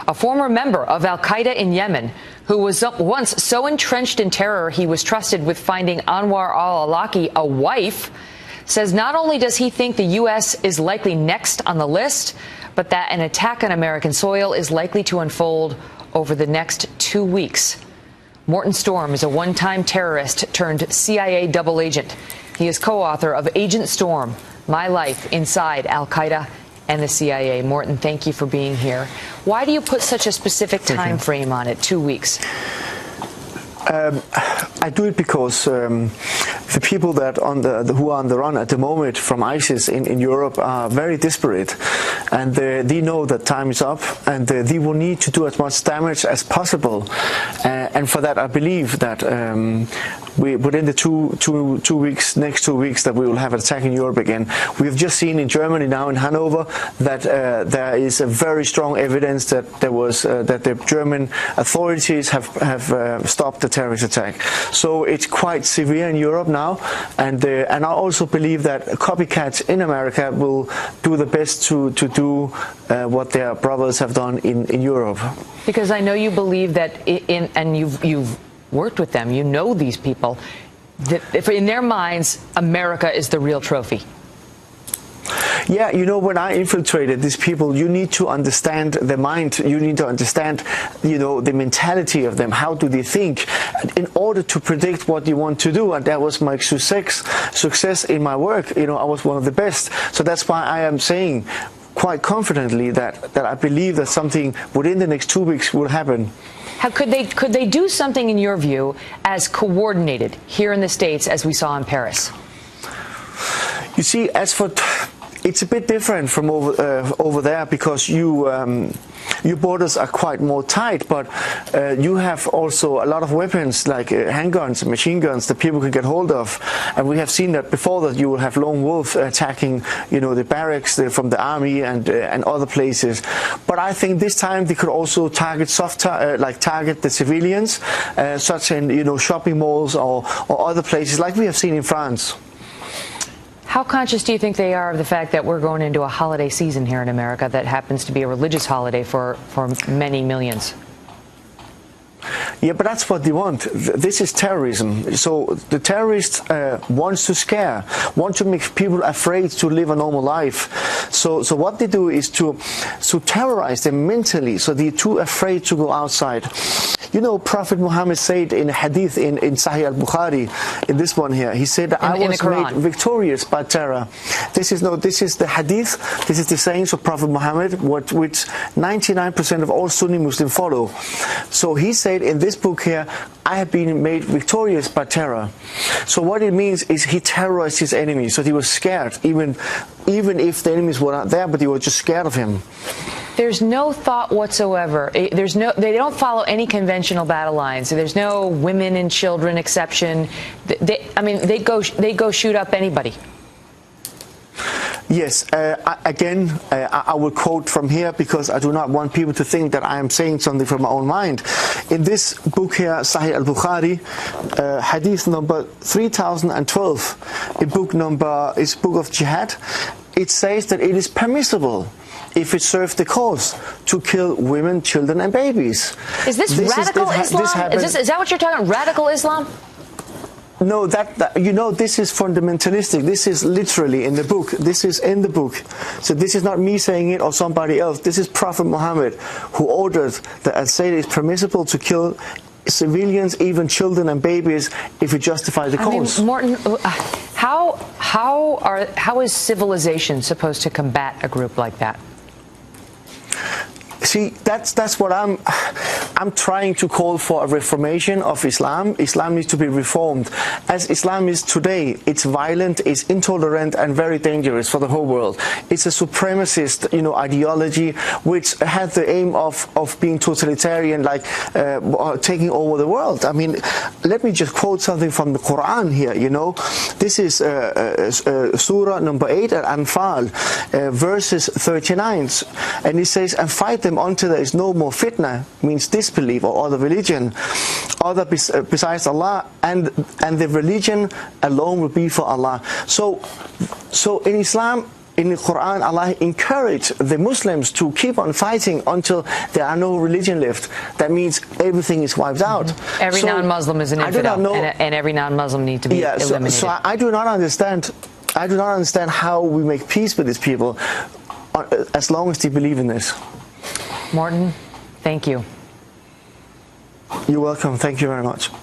a former member of al-Qaeda in Yemen, who was once so entrenched in terror he was trusted with finding Anwar al-Awlaki a wife, says not only does he think the U.S. is likely next on the list, but that an attack on American soil is likely to unfold over the next 2 weeks. Morton Storm is a one-time terrorist turned CIA double agent. He is co-author of Agent Storm, My Life Inside Al-Qaeda and the CIA. Morton, thank you for being here. Why do you put such a specific time frame on it, 2 weeks? I do it because the people who are on the run at the moment from Isis in Europe are very desperate, and they know that time is up, and they will need to do as much damage as possible. And for that, I believe that within the next 2 weeks, that we will have an attack in Europe again. We have just seen in Germany now in Hanover that there is a very strong evidence that that the German authorities have stopped the terrorist attack. So it's quite severe in Europe now, and I also believe that copycats in America will do the best to do what their brothers have done in Europe. Because I know you believe that, and you've worked with them, you know these people, that if in their minds America is the real trophy. Yeah, you know, when I infiltrated these people, you need to understand their mind. You need to understand, you know, the mentality of them. How do they think in order to predict what you want to do? And that was my success in my work. You know, I was one of the best. So that's why I am saying quite confidently that I believe that something within the next 2 weeks will happen. How could they do something, in your view, as coordinated here in the States as we saw in Paris? You see, it's a bit different from over there, because your borders are quite more tight, but you have also a lot of weapons like handguns, machine guns that people can get hold of, and we have seen that before, that you will have lone wolf attacking, you know, the barracks from the army and other places. But I think this time they could also target target the civilians, such in, you know, shopping malls or other places like we have seen in France. How conscious do you think they are of the fact that we're going into a holiday season here in America that happens to be a religious holiday for many millions? Yeah, but that's what they want. This is terrorism. So the terrorists want to make people afraid to live a normal life. So what they do is to terrorize them mentally, so they're too afraid to go outside. You know, Prophet Muhammad said in a hadith in Sahih al-Bukhari, in this one here, he said, I was made victorious by terror. This is the hadith, this is the sayings of Prophet Muhammad, which 99% of all Sunni Muslims follow. So he said in this book here, I have been made victorious by terror. So what it means is he terrorized his enemies, so he was scared, even if the enemies were not there, but they were just scared of him. There's no thought whatsoever. They don't follow any conventional battle lines. There's no women and children exception. They go shoot up anybody. Yes, I will quote from here, because I do not want people to think that I am saying something from my own mind. In this book here, Sahih al-Bukhari, hadith number 3012, it's book of jihad, it says that it is permissible, if it serves the cause, to kill women, children and babies. Is this radical Islam? Is that what you're talking about, radical Islam? No, you know, this is fundamentalistic. This is literally in the book. This is in the book. So this is not me saying it or somebody else. This is Prophet Muhammad who ordered that said it's permissible to kill civilians, even children and babies, if it justifies the cause. I mean, Morton, how is civilization supposed to combat a group like that? See, that's what I'm trying to call for, a reformation of Islam. Islam needs to be reformed. As Islam is today, it's violent, it's intolerant and very dangerous for the whole world. It's a supremacist, you know, ideology which has the aim of being totalitarian, like taking over the world. I mean, let me just quote something from the Quran here, you know. This is Surah number 8 Al-Anfal, verses 39, and it says, and fight them until there is no more fitna, means disbelief or other religion, other besides Allah, and the religion alone will be for Allah. So in Islam, in the Quran, Allah encouraged the Muslims to keep on fighting until there are no religion left. That means everything is wiped out. Every non-Muslim is an infidel, and every non-Muslim needs to be eliminated. So I do not understand. I do not understand how we make peace with these people as long as they believe in this. Morten, thank you. You're welcome. Thank you very much.